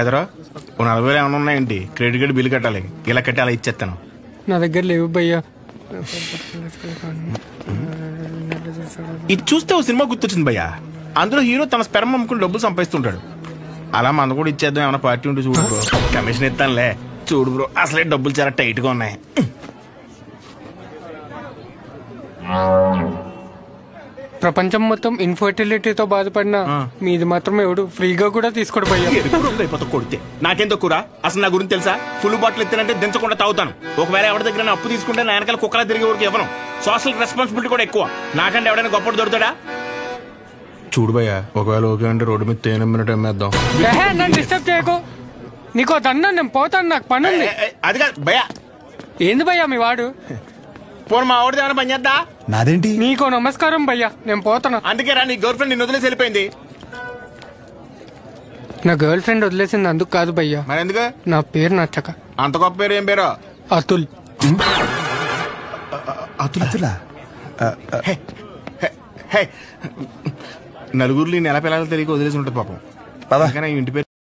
ఎదరా 40,000 ఏమైనా ఉన్నాయండి? Credit card bill కట్టాలి, ఇలా కట్టి అలా ఇచ్చేస్తాను. నా దగ్గర లేవు భయ్యా. ఇది చూస్తే ఓ సినిమా గుర్తొచ్చింది భయ్యా. అందులో హీరో తన స్పెర్మ్ అమ్ముకుని డబ్బులు సంపాదిస్తుంటాడు. అలా మన కూడా ఇచ్చేద్దాం, ఏమైనా పార్టీ ఉంటే చూడు బ్రో. కమిషన్ ఇస్తానులే. చూడు బ్రో, అసలే డబ్బులు చాలా టైట్ గా ఉన్నాయి. ప్రపంచం మొత్తం ఇన్ఫర్టిలిటీతో బాధపడినా మీది మాత్రం ఎవడు ఫ్రీగా కూడా తీసుకోడు భయ్యా. కొడితే నాకేం తక్కువ? అసలు నా గురించి తెలుసా? ఫుల్ బాటిల్ ఎత్తానంటే దించకుండా తాగుతాను. ఒకవేళ ఎవరి దగ్గర అప్పు తీసుకుంటే నా వెనకాల కుక్కలా తిరిగే వరకు ఇవ్వను. సోషల్ రెస్పాన్సిబిలిటీ కూడా ఎక్కువ. నాకంటే ఎవడైనా గొప్పడు దొరుకుతాడా? చూడు భయ్యా, ఒకవేళ ఓకే అంటే రోడ్డు మీద తేనెమ్మినట్టు అమ్మేద్దాం. నన్ను డిస్టర్బ్ చేయకు. నీకో దన్నా, నేను పోతాను, నాకు పని ఉంది. అది కాదు భయ్యా. ఏంది భయ్యా మీ వాడు? పోను మా ఆవిడది ఏమైనా పని చేద్దా? నాదేంటి? నీకో నమస్కారం భయ్యా, నేను పోతాను. అందుకే రా, నీ గర్ల్ ఫ్రెండ్ నిన్ను వదిలేసి వెళ్ళిపోయింది. నా గర్ల్ ఫ్రెండ్ వదిలేసింది అందుకు కాదు భయ్యా. మరి ఎందుకు? నా పేరు నచ్చక. అంత గొప్ప పేరు ఏం పేరు? అతుల్. అతులా? నలుగురిలో నెల పిల్లలు తెలియక వదిలేసి ఉంటుంది పాపం. ఇంటి పేరు